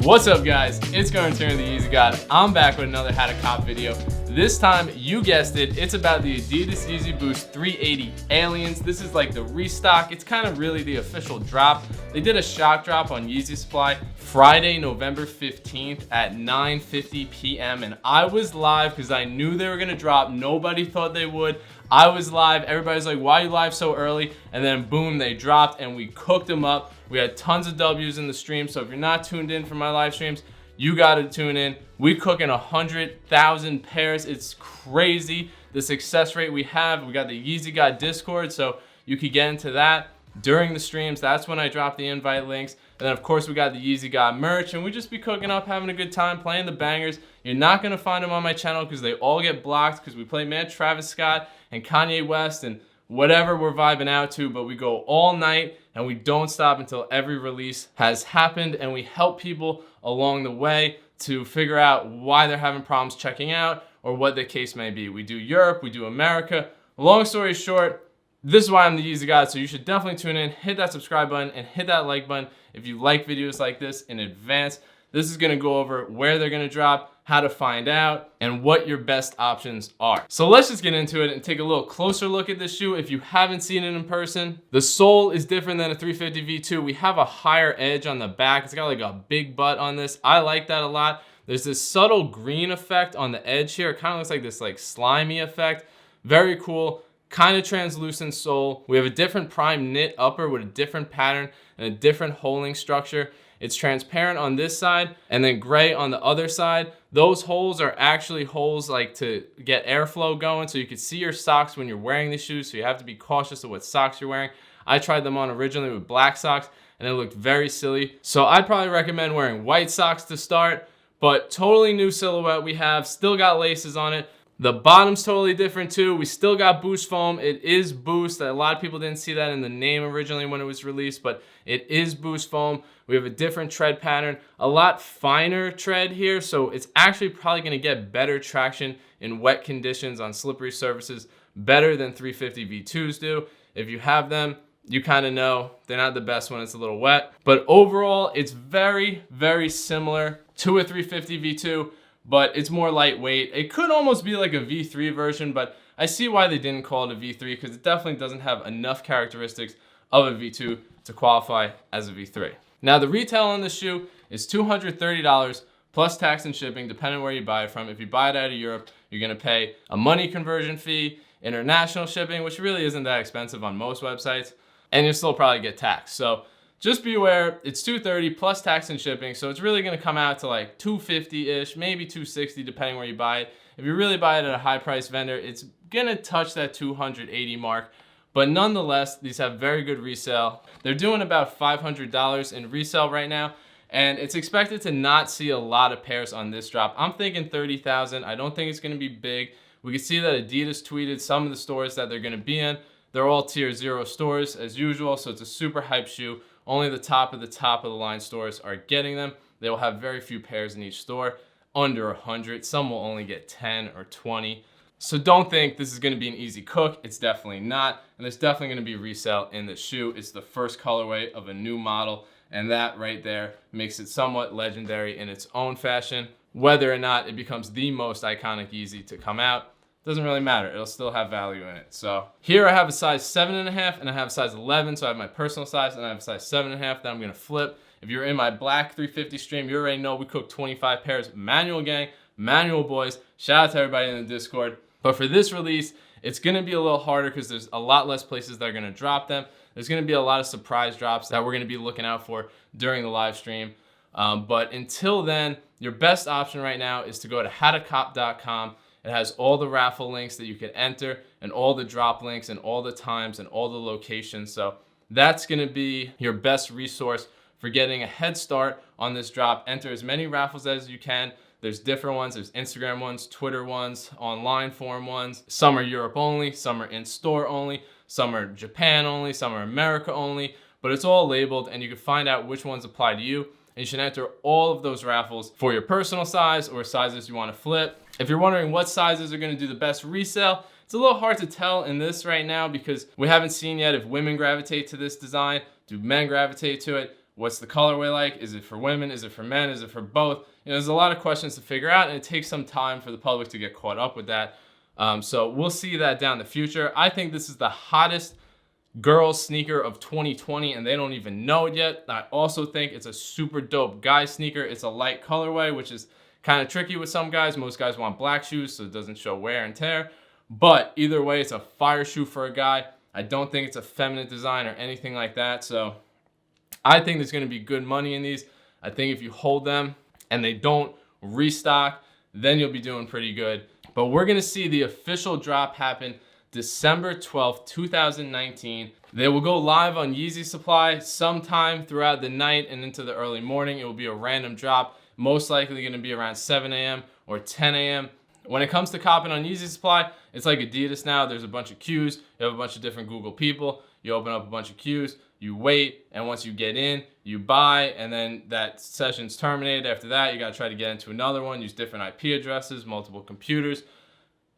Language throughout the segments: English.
What's up guys, it's Tierno the Yeezy God. I'm back with another How to Cop video. This time, you guessed it, it's about the adidas Yeezy Boost 380 Aliens. This is like the restock. It's kind of really the official drop. They did a shock drop on Yeezy Supply Friday, November 15th at 9:50 p.m. and I was live because I knew they were gonna drop. Nobody thought they would. I was live. Everybody's like, why are you live so early? And then boom, they dropped and we cooked them up. We had tons of W's in the stream, so if you're not tuned in for my live streams, you gotta tune in. We cooking 100,000 pairs. It's crazy the success rate we have. We got the Yeezy God Discord, so you could get into that during the streams. That's when I drop the invite links. And then of course we got the Yeezy God merch, and we just be cooking up, having a good time, playing the bangers. You're not gonna find them on my channel because they all get blocked because we play Mad Travis Scott and Kanye West and whatever we're vibing out to, but we go all night and we don't stop until every release has happened, and we help people along the way to figure out why they're having problems checking out or what the case may be. We do Europe, we do America. Long story short, this is why I'm the Yeezy God, so you should definitely tune in, hit that subscribe button, and hit that like button if you like videos like this in advance. This is gonna go over where they're gonna drop, how to find out, and what your best options are. So let's just get into it and take a little closer look at this shoe if you haven't seen it in person. The sole is different than a 350 V2. We have a higher edge on the back. It's got like a big butt on this. I like that a lot. There's this subtle green effect on the edge here. It kind of looks like this like slimy effect. Very cool. Kind of translucent sole. We have a different prime knit upper with a different pattern and a different holing structure. It's transparent on this side and then gray on the other side. Those holes are actually holes like to get airflow going, so you can see your socks when you're wearing these shoes, so you have to be cautious of what socks you're wearing. I tried them on originally with black socks and it looked very silly. So I'd probably recommend wearing white socks to start, but totally new silhouette we have, still got laces on it. The bottom's totally different too. We still got Boost foam. It is Boost. A lot of people didn't see that in the name originally when it was released, but it is Boost foam. We have a different tread pattern, a lot finer tread here, so it's actually probably gonna get better traction in wet conditions on slippery surfaces, better than 350 V2s do. If you have them, you kind of know they're not the best when it's a little wet, but overall, it's very, very similar to a 350 V2, but it's more lightweight. It could almost be like a V3 version, but I see why they didn't call it a V3 because it definitely doesn't have enough characteristics of a V2 to qualify as a V3. Now the retail on this shoe is $230 plus tax and shipping depending where you buy it from. If you buy it out of Europe, you're gonna pay a money conversion fee, international shipping, which really isn't that expensive on most websites, and you'll still probably get taxed. So just be aware, it's $230 plus tax and shipping, so it's really gonna come out to like $250-ish, maybe $260 depending where you buy it. If you really buy it at a high price vendor, it's gonna touch that $280 mark. But nonetheless, these have very good resale. They're doing about $500 in resale right now, and it's expected to not see a lot of pairs on this drop. I'm thinking 30,000. I don't think it's gonna be big. We can see that Adidas tweeted some of the stores that they're gonna be in. They're all tier 0 stores as usual, so it's a super hype shoe. Only the top of the line stores are getting them. They will have very few pairs in each store, under 100. Some will only get 10 or 20. So don't think this is gonna be an easy cook. It's definitely not. And there's definitely gonna be resale in the shoe. It's the first colorway of a new model. And that right there makes it somewhat legendary in its own fashion. Whether or not it becomes the most iconic Yeezy to come out, doesn't really matter. It'll still have value in it. So here I have a size 7.5 and I have a size 11. So I have my personal size and I have a size 7.5 that I'm gonna flip. If you're in my black 350 stream, you already know we cooked 25 pairs. Manual gang, manual boys. Shout out to everybody in the Discord. But for this release, it's gonna be a little harder because there's a lot less places that are gonna drop them. There's gonna be a lot of surprise drops that we're gonna be looking out for during the live stream. But until then, your best option right now is to go to howtocop.com. It has all the raffle links that you can enter and all the drop links and all the times and all the locations. So that's gonna be your best resource for getting a head start on this drop. Enter as many raffles as you can. There's different ones. There's Instagram ones, Twitter ones, online forum ones. Some are Europe only, some are in-store only, some are Japan only, some are America only, but it's all labeled and you can find out which ones apply to you. And you should enter all of those raffles for your personal size or sizes you want to flip. If you're wondering what sizes are going to do the best resale, it's a little hard to tell in this right now because we haven't seen yet if women gravitate to this design, do men gravitate to it. What's the colorway like? Is it for women? Is it for men? Is it for both? There's a lot of questions to figure out, and it takes some time for the public to get caught up with that. So we'll see that down the future. I think this is the hottest girls sneaker of 2020, and they don't even know it yet. I also think it's a super dope guy sneaker. It's a light colorway, which is kind of tricky with some guys. Most guys want black shoes so it doesn't show wear and tear. But either way, it's a fire shoe for a guy. I don't think it's a feminine design or anything like that. So I think there's going to be good money in these. I think if you hold them and they don't restock, then you'll be doing pretty good. But we're going to see the official drop happen December 12th, 2019. They will go live on Yeezy Supply sometime throughout the night and into the early morning. It will be a random drop, most likely going to be around 7 a.m. or 10 a.m. When it comes to copping on Yeezy Supply, it's like Adidas now. There's a bunch of queues. You have a bunch of different Google people. You open up a bunch of queues, you wait, and once you get in, you buy, and then that session's terminated. After that, you gotta try to get into another one, use different IP addresses, multiple computers.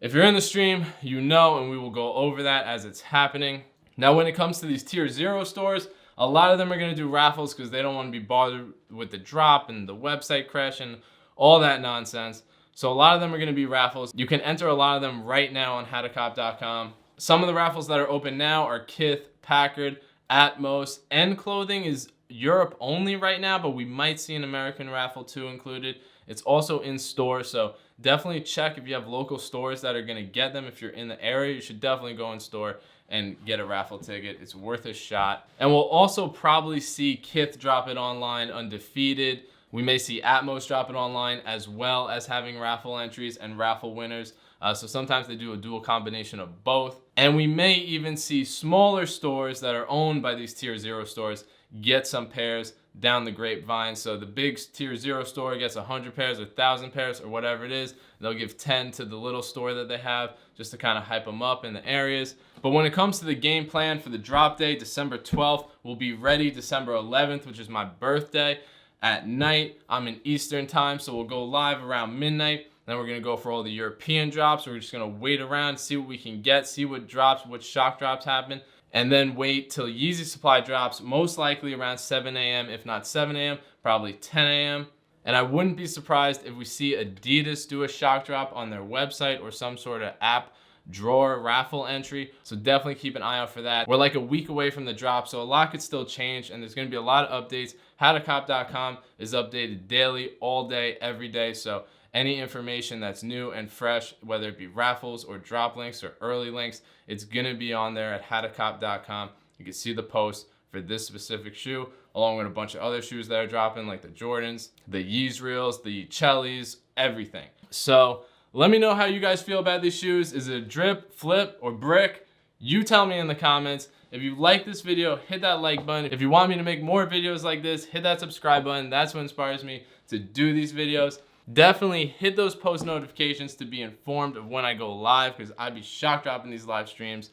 If you're in the stream, you know, and we will go over that as it's happening. Now, when it comes to these tier 0 stores, a lot of them are gonna do raffles because they don't wanna be bothered with the drop and the website crash and all that nonsense. So a lot of them are gonna be raffles. You can enter a lot of them right now on howtocop.com. Some of the raffles that are open now are Kith, Packard, Atmos, and clothing is Europe only right now, but we might see an American raffle too included. It's also in store, so definitely check if you have local stores that are gonna get them. If you're in the area, you should definitely go in store and get a raffle ticket. It's worth a shot. And we'll also probably see Kith drop it online undefeated. We may see Atmos drop it online as well as having raffle entries and raffle winners. So sometimes they do a dual combination of both. And we may even see smaller stores that are owned by these tier 0 stores get some pairs down the grapevine. So the big tier 0 store gets 100 pairs or 1,000 pairs or whatever it is. They'll give 10 to the little store that they have just to kind of hype them up in the areas. But when it comes to the game plan for the drop day, December 12th, we'll be ready December 11th, which is my birthday. At night, I'm in Eastern time, so we'll go live around midnight. Then we're gonna go for all the European drops. We're just gonna wait around, see what we can get, see what drops, what shock drops happen, and then wait till Yeezy Supply drops, most likely around 7 a.m., if not 7 a.m., probably 10 a.m. And I wouldn't be surprised if we see Adidas do a shock drop on their website or some sort of app drawer raffle entry. So definitely keep an eye out for that. We're like a week away from the drop, so a lot could still change, and there's gonna be a lot of updates. Howtocop.com is updated daily, all day, every day. So any information that's new and fresh, whether it be raffles or drop links or early links, it's gonna be on there at howtocop.com. You can see the post for this specific shoe, along with a bunch of other shoes that are dropping, like the Jordans, the Yeezys, the Chellies, everything. So let me know how you guys feel about these shoes. Is it a drip, flip, or brick? You tell me in the comments. If you like this video, hit that like button. If you want me to make more videos like this, hit that subscribe button. That's what inspires me to do these videos. Definitely hit those post notifications to be informed of when I go live, because I be shock dropping these live streams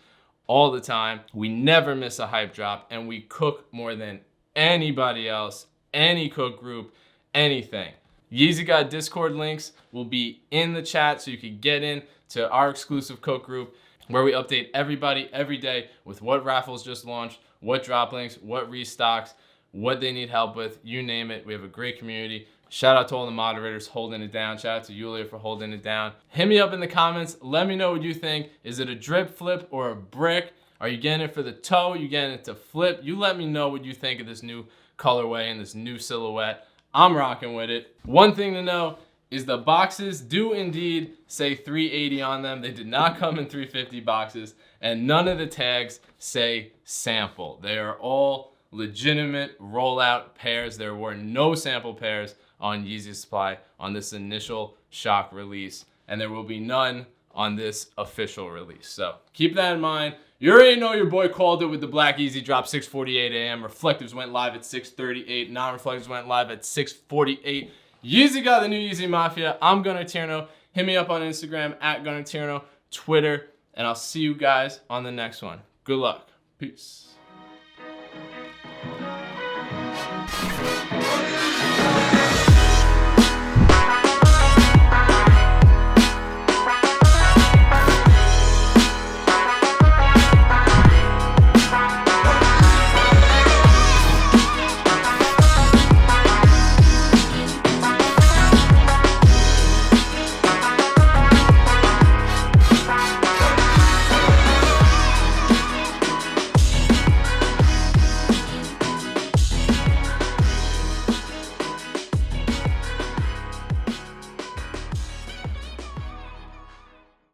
all the time. We never miss a hype drop, and we cook more than anybody else, any cook group, anything. Yeezy God Discord links will be in the chat so you can get in to our exclusive cook group where we update everybody every day with what raffles just launched, what drop links, what restocks, what they need help with, you name it. We have a great community. Shout out to all the moderators holding it down. Shout out to Yulia for holding it down. Hit me up in the comments. Let me know what you think. Is it a drip, flip, or a brick? Are you getting it for the toe? You getting it to flip? You let me know what you think of this new colorway and this new silhouette. I'm rocking with it. One thing to know is the boxes do indeed say 380 on them. They did not come in 350 boxes, and none of the tags say sample. They are all legitimate rollout pairs. There were no sample pairs on Yeezy Supply on this initial shock release, and there will be none on this official release. So keep that in mind. You already know your boy called it with the Black Yeezy drop, 6:48 a.m. Reflectives went live at 6:38. Non-reflectives went live at 6:48. Yeezy got the new Yeezy Mafia. I'm Gunnar Tierno. Hit me up on Instagram at Gunnar Tierno, Twitter, and I'll see you guys on the next one. Good luck. Peace.